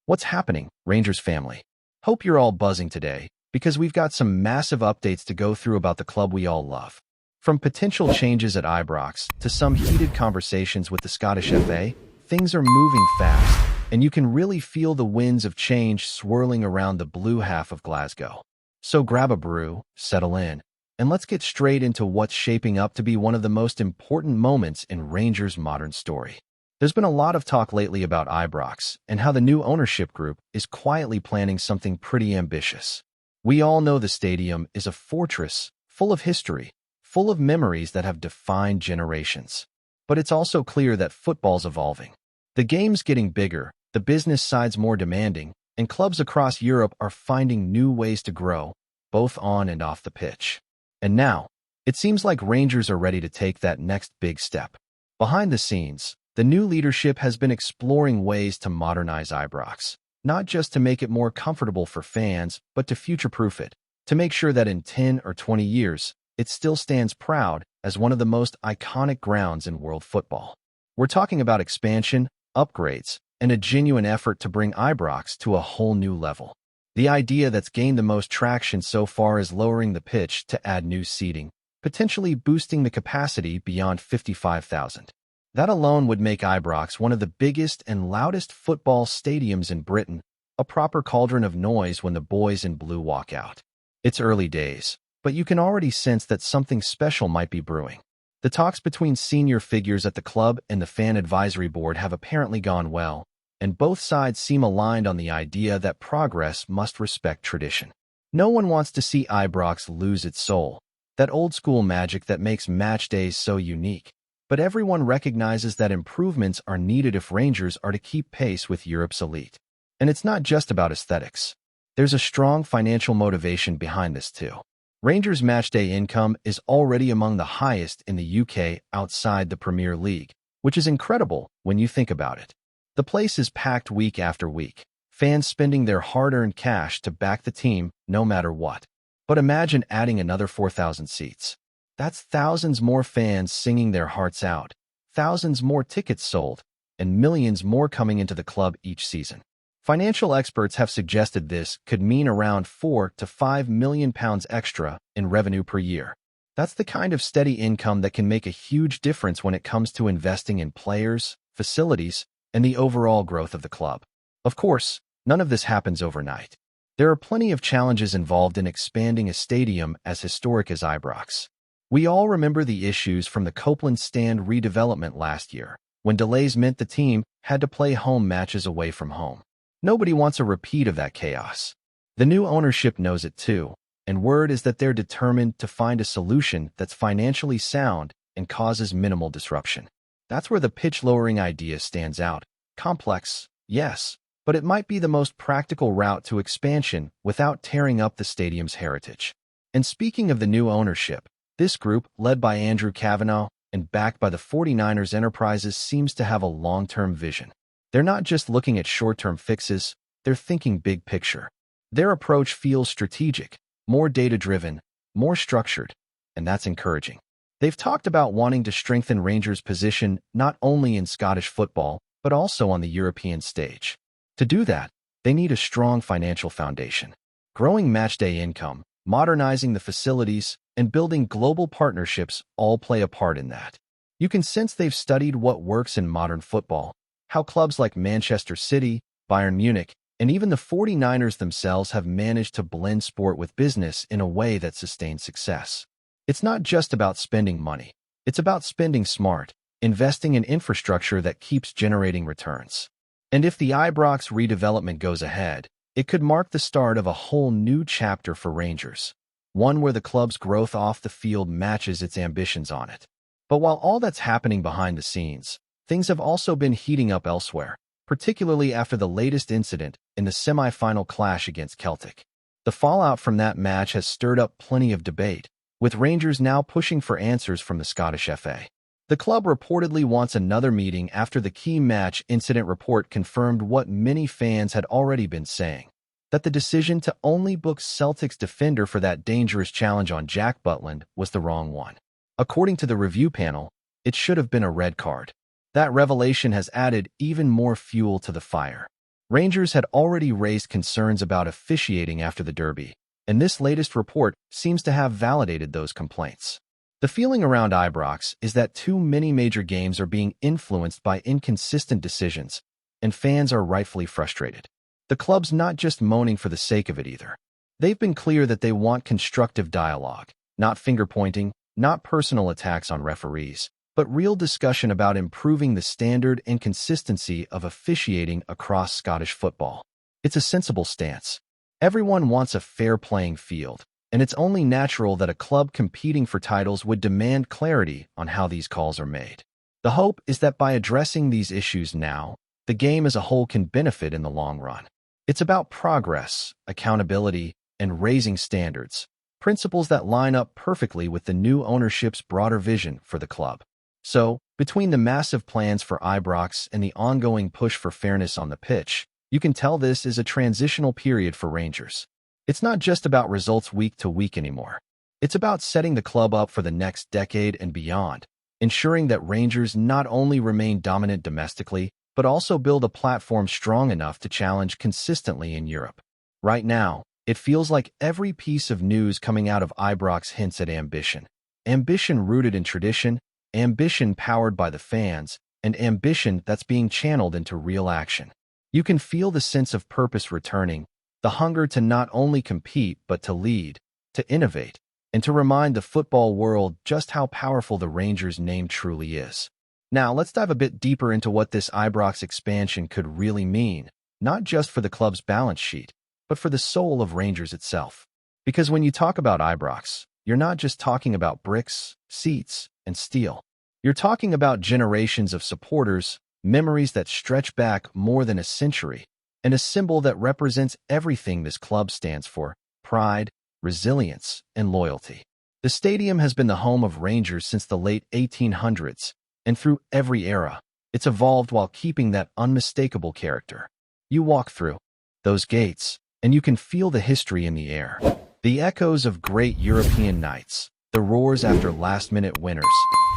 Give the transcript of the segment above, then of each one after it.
What's happening, Rangers family? Hope you're all buzzing today, because we've got some massive updates to go through about the club we all love. From potential changes at Ibrox to some heated conversations with the Scottish FA, things are moving fast, and you can really feel the winds of change swirling around the blue half of Glasgow. So grab a brew, settle in, and let's get straight into what's shaping up to be one of the most important moments in Rangers' modern story. There's been a lot of talk lately about Ibrox and how the new ownership group is quietly planning something pretty ambitious. We all know the stadium is a fortress full of history, full of memories that have defined generations. But it's also clear that football's evolving. The game's getting bigger, the business side's more demanding, and clubs across Europe are finding new ways to grow, both on and off the pitch. And now, it seems like Rangers are ready to take that next big step. Behind the scenes, the new leadership has been exploring ways to modernize Ibrox, not just to make it more comfortable for fans, but to future-proof it, to make sure that in 10 or 20 years, it still stands proud as one of the most iconic grounds in world football. We're talking about expansion, upgrades, and a genuine effort to bring Ibrox to a whole new level. The idea that's gained the most traction so far is lowering the pitch to add new seating, potentially boosting the capacity beyond 55,000. That alone would make Ibrox one of the biggest and loudest football stadiums in Britain, a proper cauldron of noise when the boys in blue walk out. It's early days, but you can already sense that something special might be brewing. The talks between senior figures at the club and the fan advisory board have apparently gone well, and both sides seem aligned on the idea that progress must respect tradition. No one wants to see Ibrox lose its soul, that old-school magic that makes match days so unique. But everyone recognizes that improvements are needed if Rangers are to keep pace with Europe's elite. And it's not just about aesthetics. There's a strong financial motivation behind this too. Rangers' matchday income is already among the highest in the UK outside the Premier League, which is incredible when you think about it. The place is packed week after week, fans spending their hard-earned cash to back the team no matter what. But imagine adding another 4,000 seats. That's thousands more fans singing their hearts out, thousands more tickets sold, and millions more coming into the club each season. Financial experts have suggested this could mean around £4 to £5 million extra in revenue per year. That's the kind of steady income that can make a huge difference when it comes to investing in players, facilities, and the overall growth of the club. Of course, none of this happens overnight. There are plenty of challenges involved in expanding a stadium as historic as Ibrox. We all remember the issues from the Copeland Stand redevelopment last year, when delays meant the team had to play home matches away from home. Nobody wants a repeat of that chaos. The new ownership knows it too, and word is that they're determined to find a solution that's financially sound and causes minimal disruption. That's where the pitch-lowering idea stands out. Complex, yes, but it might be the most practical route to expansion without tearing up the stadium's heritage. And speaking of the new ownership, this group, led by Andrew Kavanagh and backed by the 49ers Enterprises, seems to have a long-term vision. They're not just looking at short-term fixes, they're thinking big picture. Their approach feels strategic, more data-driven, more structured, and that's encouraging. They've talked about wanting to strengthen Rangers' position not only in Scottish football, but also on the European stage. To do that, they need a strong financial foundation. Growing matchday income, modernizing the facilities, and building global partnerships all play a part in that. You can sense they've studied what works in modern football, how clubs like Manchester City, Bayern Munich, and even the 49ers themselves have managed to blend sport with business in a way that sustains success. It's not just about spending money. It's about spending smart, investing in infrastructure that keeps generating returns. And if the Ibrox redevelopment goes ahead, it could mark the start of a whole new chapter for Rangers, one where the club's growth off the field matches its ambitions on it. But while all that's happening behind the scenes, things have also been heating up elsewhere, particularly after the latest incident in the semi-final clash against Celtic. The fallout from that match has stirred up plenty of debate, with Rangers now pushing for answers from the Scottish FA. The club reportedly wants another meeting after the key match incident report confirmed what many fans had already been saying, that the decision to only book Celtic's defender for that dangerous challenge on Jack Butland was the wrong one. According to the review panel, it should have been a red card. That revelation has added even more fuel to the fire. Rangers had already raised concerns about officiating after the derby, and this latest report seems to have validated those complaints. The feeling around Ibrox is that too many major games are being influenced by inconsistent decisions, and fans are rightfully frustrated. The club's not just moaning for the sake of it either. They've been clear that they want constructive dialogue, not finger-pointing, not personal attacks on referees, but real discussion about improving the standard and consistency of officiating across Scottish football. It's a sensible stance. Everyone wants a fair playing field, and it's only natural that a club competing for titles would demand clarity on how these calls are made. The hope is that by addressing these issues now, the game as a whole can benefit in the long run. It's about progress, accountability, and raising standards, principles that line up perfectly with the new ownership's broader vision for the club. So, between the massive plans for Ibrox and the ongoing push for fairness on the pitch, you can tell this is a transitional period for Rangers. It's not just about results week to week anymore. It's about setting the club up for the next decade and beyond, ensuring that Rangers not only remain dominant domestically, but also build a platform strong enough to challenge consistently in Europe. Right now, it feels like every piece of news coming out of Ibrox hints at ambition. Ambition rooted in tradition, ambition powered by the fans, and ambition that's being channeled into real action. You can feel the sense of purpose returning, the hunger to not only compete but to lead, to innovate, and to remind the football world just how powerful the Rangers name truly is. Now, let's dive a bit deeper into what this Ibrox expansion could really mean, not just for the club's balance sheet, but for the soul of Rangers itself. Because when you talk about Ibrox, you're not just talking about bricks, seats, and steel. You're talking about generations of supporters, memories that stretch back more than a century, and a symbol that represents everything this club stands for: pride, resilience, and loyalty. The stadium has been the home of Rangers since the late 1800s, and through every era, it's evolved while keeping that unmistakable character. You walk through those gates, and you can feel the history in the air. The echoes of great European nights, the roars after last-minute winners,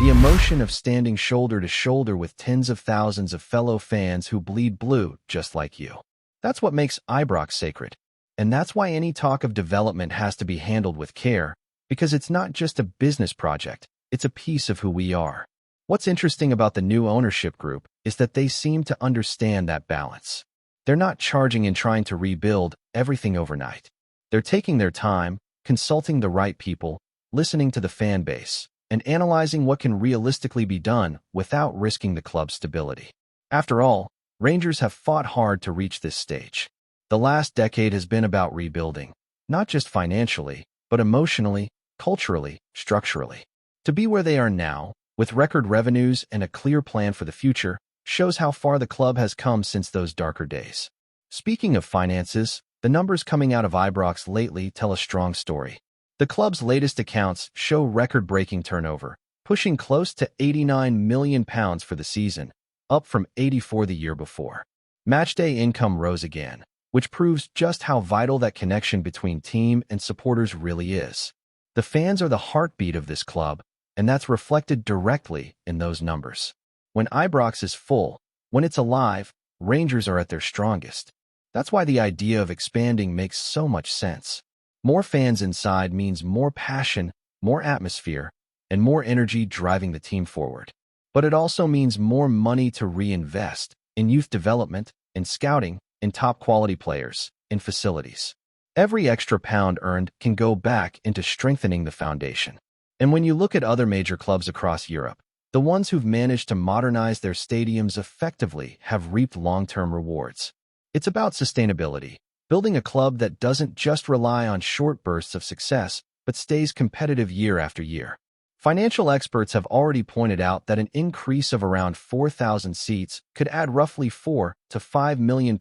the emotion of standing shoulder to shoulder with tens of thousands of fellow fans who bleed blue just like you. That's what makes Ibrox sacred. And that's why any talk of development has to be handled with care, because it's not just a business project, it's a piece of who we are. What's interesting about the new ownership group is that they seem to understand that balance. They're not charging and trying to rebuild everything overnight. They're taking their time, consulting the right people, listening to the fan base, and analyzing what can realistically be done without risking the club's stability. After all, Rangers have fought hard to reach this stage. The last decade has been about rebuilding, not just financially, but emotionally, culturally, structurally. To be where they are now, with record revenues and a clear plan for the future, shows how far the club has come since those darker days. Speaking of finances, the numbers coming out of Ibrox lately tell a strong story. The club's latest accounts show record-breaking turnover, pushing close to £89 million for the season, up from 84 the year before. Matchday income rose again, which proves just how vital that connection between team and supporters really is. The fans are the heartbeat of this club, and that's reflected directly in those numbers. When Ibrox is full, when it's alive, Rangers are at their strongest. That's why the idea of expanding makes so much sense. More fans inside means more passion, more atmosphere, and more energy driving the team forward. But it also means more money to reinvest in youth development, in scouting, in top-quality players, in facilities. Every extra pound earned can go back into strengthening the foundation. And when you look at other major clubs across Europe, the ones who've managed to modernize their stadiums effectively have reaped long-term rewards. It's about sustainability, building a club that doesn't just rely on short bursts of success, but stays competitive year after year. Financial experts have already pointed out that an increase of around 4,000 seats could add roughly £4 to £5 million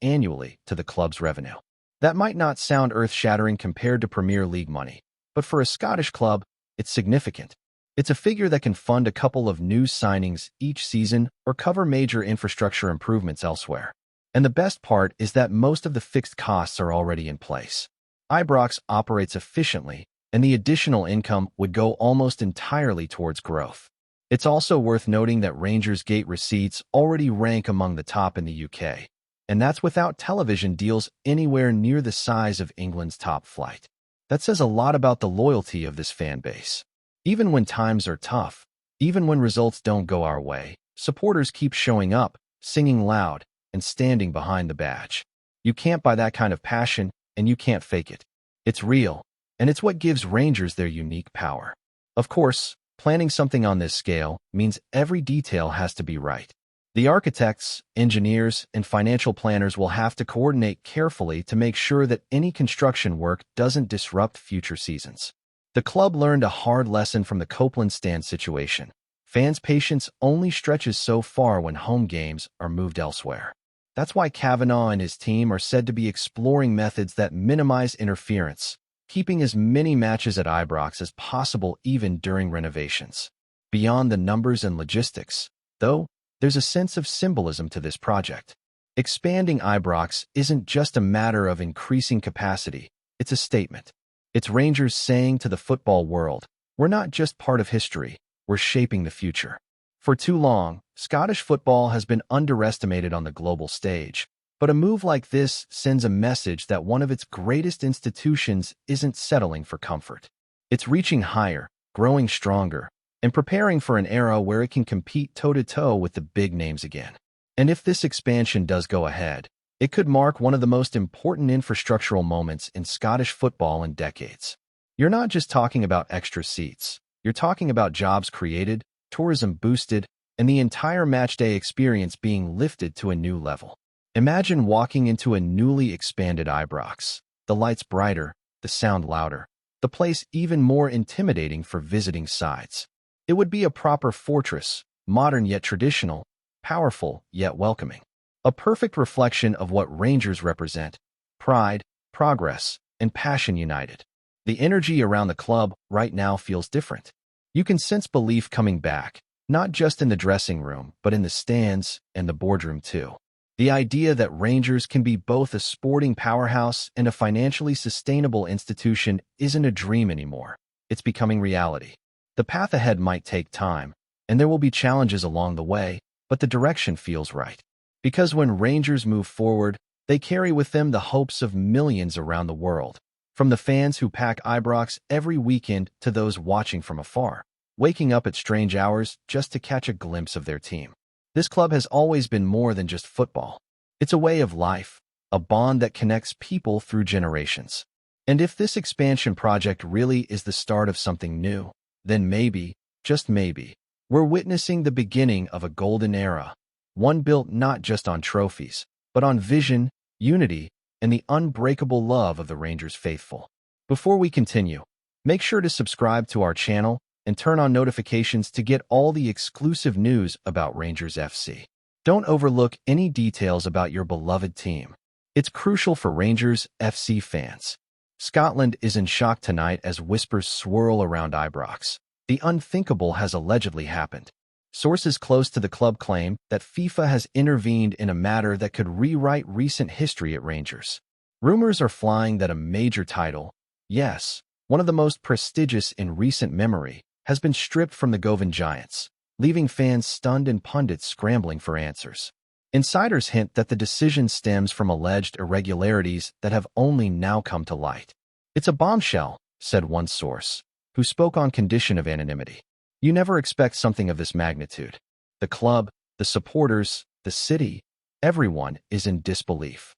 annually to the club's revenue. That might not sound earth-shattering compared to Premier League money, but for a Scottish club, it's significant. It's a figure that can fund a couple of new signings each season or cover major infrastructure improvements elsewhere. And the best part is that most of the fixed costs are already in place. Ibrox operates efficiently, and the additional income would go almost entirely towards growth. It's also worth noting that Rangers gate receipts already rank among the top in the UK. And that's without television deals anywhere near the size of England's top flight. That says a lot about the loyalty of this fan base. Even when times are tough, even when results don't go our way, supporters keep showing up, singing loud, and standing behind the badge. You can't buy that kind of passion, and you can't fake it. It's real, and it's what gives Rangers their unique power. Of course, planning something on this scale means every detail has to be right. The architects, engineers, and financial planners will have to coordinate carefully to make sure that any construction work doesn't disrupt future seasons. The club learned a hard lesson from the Copeland stand situation. Fans' patience only stretches so far when home games are moved elsewhere. That's why Kavanagh and his team are said to be exploring methods that minimize interference, keeping as many matches at Ibrox as possible even during renovations. Beyond the numbers and logistics, though, there's a sense of symbolism to this project. Expanding Ibrox isn't just a matter of increasing capacity, it's a statement. It's Rangers saying to the football world, we're not just part of history, we're shaping the future. For too long, Scottish football has been underestimated on the global stage, but a move like this sends a message that one of its greatest institutions isn't settling for comfort. It's reaching higher, growing stronger, and preparing for an era where it can compete toe-to-toe with the big names again. And if this expansion does go ahead, it could mark one of the most important infrastructural moments in Scottish football in decades. You're not just talking about extra seats. You're talking about jobs created, tourism boosted, and the entire matchday experience being lifted to a new level. Imagine walking into a newly expanded Ibrox. The lights brighter, the sound louder, the place even more intimidating for visiting sides. It would be a proper fortress, modern yet traditional, powerful yet welcoming. A perfect reflection of what Rangers represent: pride, progress, and passion united. The energy around the club right now feels different. You can sense belief coming back, not just in the dressing room, but in the stands and the boardroom too. The idea that Rangers can be both a sporting powerhouse and a financially sustainable institution isn't a dream anymore. It's becoming reality. The path ahead might take time, and there will be challenges along the way, but the direction feels right. Because when Rangers move forward, they carry with them the hopes of millions around the world, from the fans who pack Ibrox every weekend to those watching from afar, waking up at strange hours just to catch a glimpse of their team. This club has always been more than just football. It's a way of life, a bond that connects people through generations. And if this expansion project really is the start of something new, then maybe, just maybe, we're witnessing the beginning of a golden era, one built not just on trophies, but on vision, unity, and the unbreakable love of the Rangers faithful. Before we continue, make sure to subscribe to our channel and turn on notifications to get all the exclusive news about Rangers FC. Don't overlook any details about your beloved team. It's crucial for Rangers FC fans. Scotland is in shock tonight as whispers swirl around Ibrox. The unthinkable has allegedly happened. Sources close to the club claim that FIFA has intervened in a matter that could rewrite recent history at Rangers. Rumors are flying that a major title, yes, one of the most prestigious in recent memory, has been stripped from the Govan Giants, leaving fans stunned and pundits scrambling for answers. Insiders hint that the decision stems from alleged irregularities that have only now come to light. It's a bombshell, said one source, who spoke on condition of anonymity. You never expect something of this magnitude. The club, the supporters, the city, everyone is in disbelief.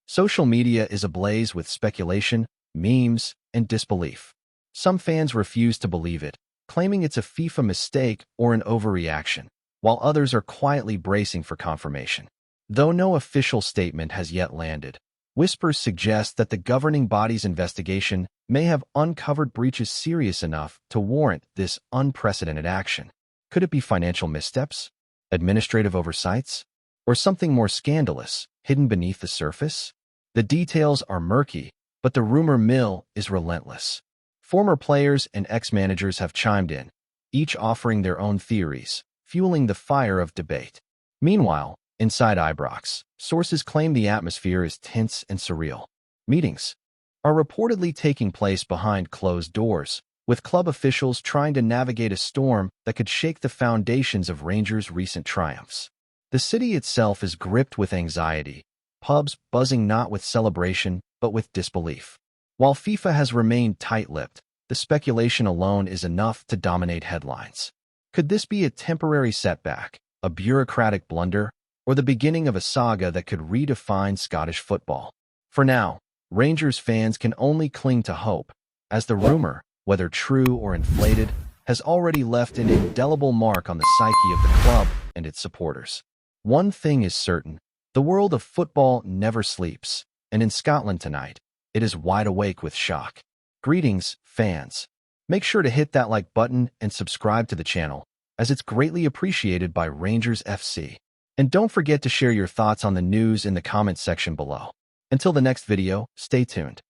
Social media is ablaze with speculation, memes, and disbelief. Some fans refuse to believe it, claiming it's a FIFA mistake or an overreaction, while others are quietly bracing for confirmation. Though no official statement has yet landed, whispers suggest that the governing body's investigation may have uncovered breaches serious enough to warrant this unprecedented action. Could it be financial missteps, administrative oversights, or something more scandalous, hidden beneath the surface? The details are murky, but the rumor mill is relentless. Former players and ex-managers have chimed in, each offering their own theories, fueling the fire of debate. Meanwhile, inside Ibrox, sources claim the atmosphere is tense and surreal. Meetings are reportedly taking place behind closed doors, with club officials trying to navigate a storm that could shake the foundations of Rangers' recent triumphs. The city itself is gripped with anxiety, pubs buzzing not with celebration, but with disbelief. While FIFA has remained tight-lipped, the speculation alone is enough to dominate headlines. Could this be a temporary setback, a bureaucratic blunder, or the beginning of a saga that could redefine Scottish football? For now, Rangers fans can only cling to hope, as the rumor, whether true or inflated, has already left an indelible mark on the psyche of the club and its supporters. One thing is certain, the world of football never sleeps, and in Scotland tonight, it is wide awake with shock. Greetings, fans. Make sure to hit that like button and subscribe to the channel, as it's greatly appreciated by Rangers FC. And don't forget to share your thoughts on the news in the comments section below. Until the next video, stay tuned.